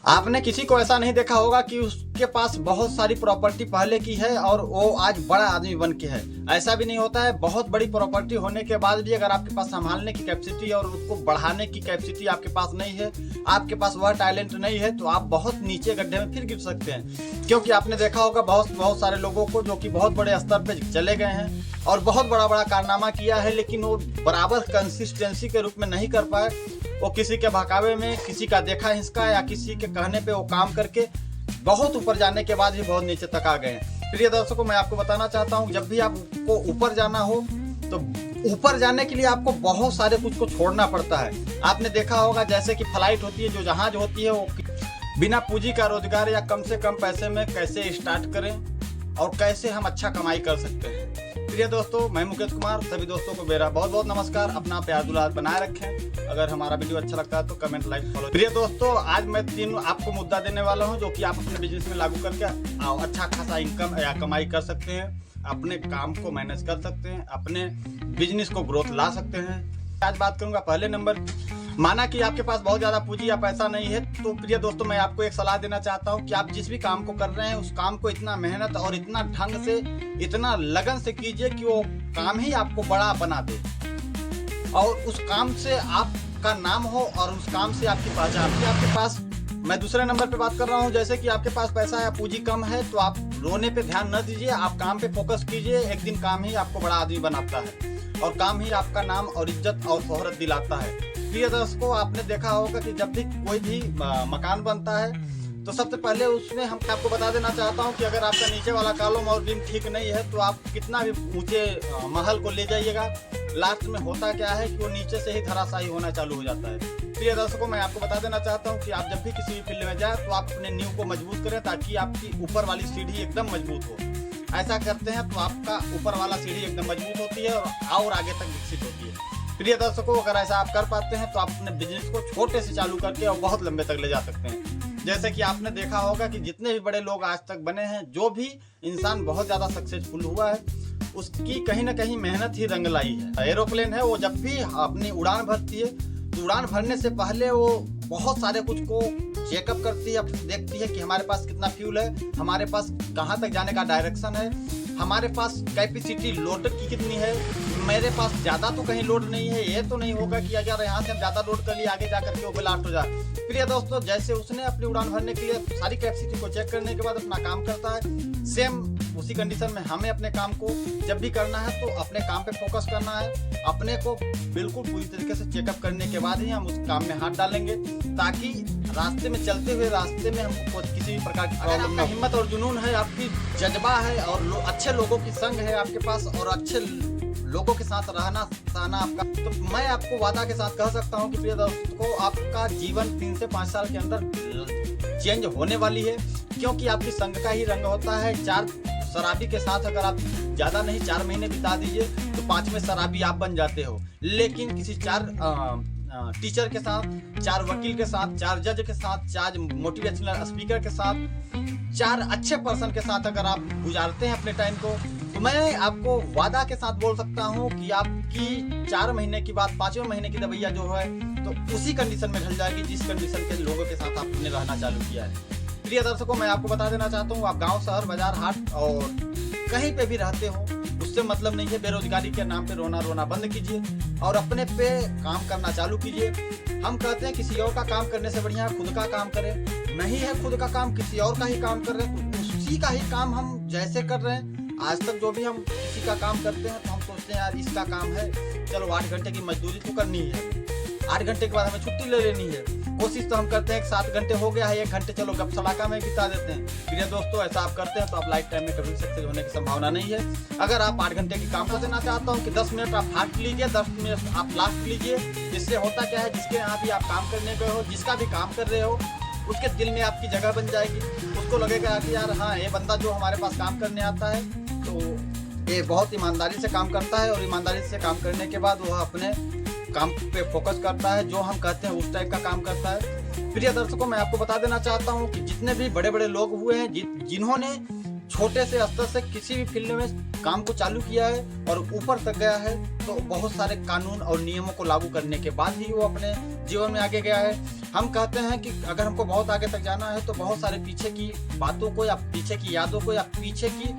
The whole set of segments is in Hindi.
आपने किसी को ऐसा नहीं देखा होगा कि उसके पास बहुत सारी प्रॉपर्टी पहले की है और वो आज बड़ा आदमी बन के है। ऐसा भी नहीं होता है। बहुत बड़ी प्रॉपर्टी होने के बाद भी अगर आपके पास संभालने की कैपेसिटी और उसको बढ़ाने की कैपेसिटी आपके पास नहीं है, आपके पास वह टैलेंट नहीं है, तो आप बहुत नीचे गड्ढे में फिर गिर सकते हैं। क्योंकि आपने देखा होगा बहुत सारे लोगों को जो कि बहुत बड़े स्तर पर चले गए हैं और बहुत बड़ा कारनामा किया है, लेकिन वो बराबर कंसिस्टेंसी के रूप में नहीं कर पाए। वो किसी के बहकावे में, किसी का देखा हिंसका या किसी के कहने पे वो काम करके बहुत ऊपर जाने के बाद भी बहुत नीचे तक आ गए हैं। प्रिय दर्शकों, मैं आपको बताना चाहता हूँ, जब भी आपको ऊपर जाना हो तो ऊपर जाने के लिए आपको बहुत सारे कुछ को छोड़ना पड़ता है। आपने देखा होगा जैसे कि फ्लाइट होती है, जो जहाज होती है, वो बिना पूंजी का रोजगार या कम से कम पैसे में कैसे स्टार्ट करें और कैसे हम अच्छा कमाई कर सकते हैं। प्रिय दोस्तों, मैं मुकेश कुमार, सभी दोस्तों को मेरा बहुत बहुत नमस्कार। अपना प्यार दुलार बनाए रखें। अगर हमारा वीडियो अच्छा लगता है तो कमेंट, लाइक, फॉलो। प्रिय दोस्तों, आज मैं 3 आपको मुद्दा देने वाला हूं जो कि आप अपने बिजनेस में लागू करके अच्छा खासा इनकम या कमाई कर सकते हैं, अपने काम को मैनेज कर सकते हैं, अपने बिजनेस को ग्रोथ ला सकते हैं। आज बात करूंगा पहले नंबर, माना कि आपके पास बहुत ज्यादा पूंजी या पैसा नहीं है, तो प्रिय दोस्तों मैं आपको एक सलाह देना चाहता हूं कि आप जिस भी काम को कर रहे हैं उस काम को इतना मेहनत और इतना ढंग से, इतना लगन से कीजिए कि वो काम ही आपको बड़ा बना दे और उस काम से आपका नाम हो और उस काम से आपकी पहचान। आपके पास, मैं दूसरे नंबर पे बात कर रहा हूं, जैसे कि आपके पास पैसा या पूंजी कम है तो आप रोने पे ध्यान न दीजिए, आप काम पे फोकस कीजिए। एक दिन काम ही आपको बड़ा आदमी बनाता है और काम ही आपका नाम और इज्जत और शोहरत दिलाता है। प्रिय दर्शकों, आपने देखा होगा कि जब भी कोई भी मकान बनता है तो सबसे पहले उसमें हम आपको बता देना चाहता हूं कि अगर आपका नीचे वाला कॉलम और बीम ठीक नहीं है तो आप कितना भी ऊंचे महल को ले जाइएगा, लास्ट में होता क्या है कि वो नीचे से ही धराशायी होना चालू हो जाता है। प्रिय दर्शकों, मैं आपको बता देना चाहता हूं कि आप जब भी किसी भी फील्ड में जाए तो आप अपने नींव को मजबूत करें ताकि आपकी ऊपर वाली सीढ़ी एकदम मजबूत हो। ऐसा करते हैं तो आपका ऊपर वाला सीढ़ी एकदम मजबूत होती है और आगे तक विकसित होती है। प्रिय दर्शकों, अगर ऐसा आप कर पाते हैं तो आप अपने बिजनेस को छोटे से चालू करके और बहुत लंबे तक ले जा सकते हैं। जैसे कि आपने देखा होगा कि जितने भी बड़े लोग आज तक बने हैं, जो भी इंसान बहुत ज्यादा सक्सेसफुल हुआ है, उसकी कहीं ना कहीं मेहनत ही रंग लाई है। एरोप्लेन है, वो जब भी अपनी उड़ान भरती है तो उड़ान भरने से पहले वो बहुत सारे कुछ को चेकअप करती है, देखती है कि हमारे पास कितना फ्यूल है, हमारे पास कहाँ तक जाने का डायरेक्शन है, हमारे पास कैपेसिटी लोड की कितनी है, मेरे पास ज्यादा तो कहीं लोड नहीं है। ये तो नहीं होगा कि अगर यहाँ से हम ज्यादा लोड कर लिए आगे जाकर के वो ब्लास्ट हो जाए। प्रिय दोस्तों, जैसे उसने अपनी उड़ान भरने के लिए सारी कैपेसिटी को चेक करने के बाद अपना काम करता है, सेम उसी कंडीशन में हमें अपने काम को जब भी करना है तो अपने काम पे फोकस करना है। अपने को बिल्कुल पूरी तरीके से चेकअप करने के बाद ही हम उस काम में हाथ डालेंगे, ताकि रास्ते में चलते हुए रास्ते में हमको किसी भी प्रकार की प्रॉब्लम ना हो। हिम्मत और जुनून है, आपकी जज्बा है और अच्छे लोगों की संग है आपके पास और अच्छे लोगों के साथ रहना सहना आपका, तो मैं आपको वादा के साथ कह सकता हूं कि प्रिय दोस्तों, आपका जीवन 3 से 5 साल के अंदर चेंज होने वाली है। क्योंकि आपकी संग का ही रंग होता है। 4 शराबी के साथ अगर आप ज्यादा नहीं 4 महीने बिता दीजिए तो 5वें शराबी आप बन जाते हो। लेकिन किसी 4 टीचर के साथ, 4 वकील के साथ, 4 जज के साथ, 4 मोटिवेशनल स्पीकर के साथ, 4 अच्छे पर्सन के साथ अगर आप गुजारते हैं अपने टाइम को, तो मैं आपको वादा के साथ बोल सकता हूं कि आपकी 4 महीने की बात 5वें महीने की दवाइयाँ जो है तो उसी कंडीशन में ढल जाएगी जिस कंडीशन के लोगों के साथ आपने रहना चालू किया है। प्रिय दर्शकों, मैं आपको बता देना चाहता हूँ, आप गांव, शहर, बाजार, हाट और कहीं पे भी रहते हो, उससे मतलब नहीं है। बेरोजगारी के नाम पे रोना बंद कीजिए और अपने पे काम करना चालू कीजिए। हम कहते हैं किसी और का काम करने से बढ़िया खुद का काम करें। नहीं है खुद का काम, किसी और का ही काम कर रहे हैं तो उसी का ही काम हम जैसे कर रहे हैं आज तक, जो भी हम किसी का काम करते हैं तो हम सोचते हैं यार इसका काम है, चलो 8 घंटे की मजदूरी तो करनी है, 8 घंटे के बाद हमें छुट्टी ले लेनी है। कोशिश तो हम करते हैं कि 7 घंटे हो गया है, 1 घंटे चलो गप सड़ाका में बिता देते हैं। प्रिय दोस्तों, ऐसा आप करते हैं तो आप लाइफ टाइम में कभी सक्सेस होने की संभावना नहीं है। अगर आप 8 घंटे की काम को देना चाहता हूँ कि 10 मिनट आप फास्ट लीजिए, 10 मिनट आप लास्ट लीजिए। जिससे होता क्या है, जिसके यहाँ भी आप काम करने गए हो, जिसका भी काम कर रहे हो, उसके दिल में आपकी जगह बन जाएगी। उसको लगेगा कि यार हाँ, ये बंदा जो हमारे पास काम करने आता है तो ये बहुत ईमानदारी से काम करता है और ईमानदारी से काम करने के बाद वह अपने काम पे फोकस करता है, जो हम कहते हैं उस टाइप का काम करता है। प्रिय दर्शकों, मैं आपको बता देना चाहता हूं कि जितने भी बड़े बड़े लोग हुए हैं, जिन्होंने छोटे से स्तर से किसी भी फील्ड में काम को चालू किया है और ऊपर तक गया है, तो बहुत सारे कानून और नियमों को लागू करने के बाद ही वो अपने जीवन में आगे गया है। हम कहते हैं कि अगर हमको बहुत आगे तक जाना है तो बहुत सारे पीछे की बातों को या पीछे की यादों को या पीछे की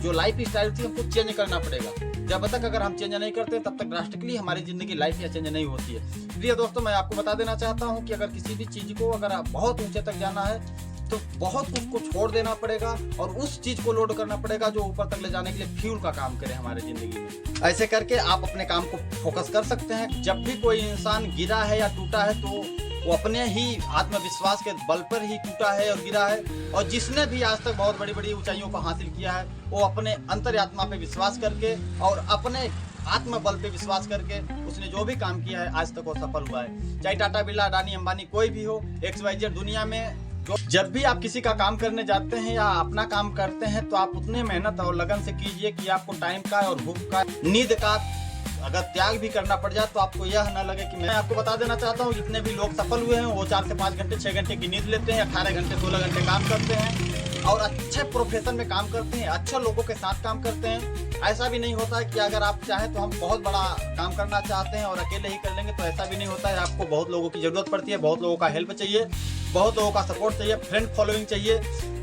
जो लाइफ स्टाइल थी हमको चेंज करना पड़ेगा। जब तक अगर हम चेंज नहीं करते तब तक ड्रास्टिकली हमारी जिंदगी लाइफ या चेंज नहीं होती है। प्रिय दोस्तों, मैं आपको बता देना चाहता हूँ कि अगर किसी भी चीज को अगर आप बहुत ऊंचे तक जाना है तो बहुत कुछ को छोड़ देना पड़ेगा और उस चीज को लोड करना पड़ेगा जो ऊपर तक ले जाने के लिए फ्यूल का काम करे हमारे जिंदगी में। ऐसे करके आप अपने काम को फोकस कर सकते हैं। जब भी कोई इंसान गिरा है या टूटा है तो वो अपने ही आत्मविश्वास के बल पर ही टूटा है और गिरा है। और जिसने भी आज तक बहुत बड़ी बड़ी ऊंचाइयों को हासिल किया है वो अपने अंतर्यात्मा पे विश्वास करके और अपने आत्मबल पे विश्वास करके उसने जो भी काम किया है आज तक वो सफल हुआ है। चाहे टाटा, बिरला, अडानी, अंबानी कोई भी हो, XYZ दुनिया में जब भी आप किसी का काम करने जाते हैं या अपना काम करते हैं तो आप उतने मेहनत और लगन से कीजिए कि आपको टाइम का और भूख का, नींद का अगर त्याग भी करना पड़ जाए तो आपको यह न लगे कि मैं आपको बता देना चाहता हूँ जितने भी लोग सफल हुए हैं वो 4 से 5 घंटे 6 घंटे की नींद लेते हैं, 18 घंटे 16 घंटे काम करते हैं और अच्छे प्रोफेशन में काम करते हैं, अच्छे लोगों के साथ काम करते हैं। ऐसा भी नहीं होता है कि अगर आप चाहें तो हम बहुत बड़ा काम करना चाहते हैं और अकेले ही कर लेंगे, तो ऐसा भी नहीं होता है। आपको बहुत लोगों की जरूरत पड़ती है, बहुत लोगों का हेल्प चाहिए, बहुत लोगों का सपोर्ट चाहिए, फ्रेंड फॉलोइंग चाहिए।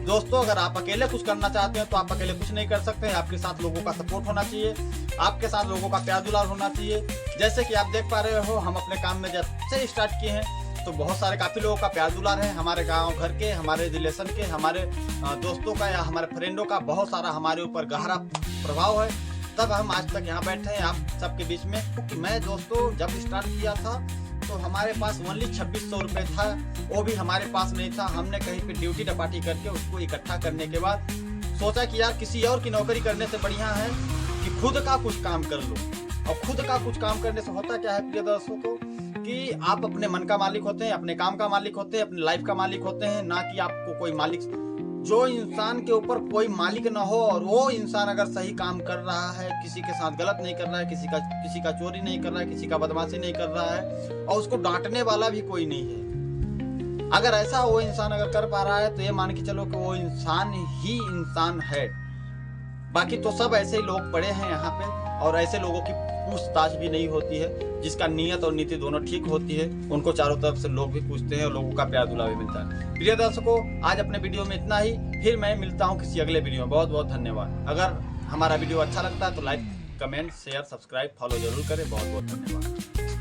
दोस्तों, अगर आप अकेले कुछ करना चाहते हैं तो आप अकेले कुछ नहीं कर सकते हैं। आपके साथ लोगों का सपोर्ट होना चाहिए, आपके साथ लोगों का प्यार दुलार होना चाहिए। जैसे कि आप देख पा रहे हो, हम अपने काम में जब से स्टार्ट किए हैं तो बहुत सारे काफ़ी लोगों का प्यार दुलार है। हमारे गांव घर के, हमारे रिलेशन के, हमारे दोस्तों का या हमारे फ्रेंडों का बहुत सारा हमारे ऊपर गहरा प्रभाव है, तब हम आज तक यहाँ बैठे हैं आप सबके बीच में। क्योंकि मैं दोस्तों जब स्टार्ट किया था तो हमारे पास ओनली 2600 रुपये था, वो भी हमारे पास नहीं था। हमने कहीं पे ड्यूटी डपाटी करके उसको इकट्ठा करने के बाद सोचा कि यार किसी और की नौकरी करने से बढ़िया है कि खुद का कुछ काम कर लो। और खुद का कुछ काम करने से होता क्या है प्रिय दर्शकों कि आप अपने मन का मालिक होते हैं, अपने काम का मालिक होते हैं, अपनी लाइफ का मालिक होते हैं, ना कि आपको कोई मालिक। जो इंसान के ऊपर कोई मालिक ना हो और वो इंसान अगर सही काम कर रहा है, किसी के साथ गलत नहीं कर रहा है, किसी का चोरी नहीं कर रहा है, किसी का बदमाशी नहीं कर रहा है और उसको डांटने वाला भी कोई नहीं है, अगर ऐसा वो इंसान अगर कर पा रहा है तो ये मान के चलो कि वो इंसान ही इंसान है। बाकी तो सब ऐसे ही लोग पड़े हैं यहाँ पे और ऐसे लोगों की पूछताछ भी नहीं होती है। जिसका नियत और नीति दोनों ठीक होती है उनको चारों तरफ से लोग भी पूछते हैं और लोगों का प्यार दुलार भी मिलता है। प्रिय दर्शकों, आज अपने वीडियो में इतना ही, फिर मैं मिलता हूँ किसी अगले वीडियो में। बहुत बहुत धन्यवाद। अगर हमारा वीडियो अच्छा लगता है तो like, comment, share, subscribe, follow जरूर करें। बहुत बहुत धन्यवाद।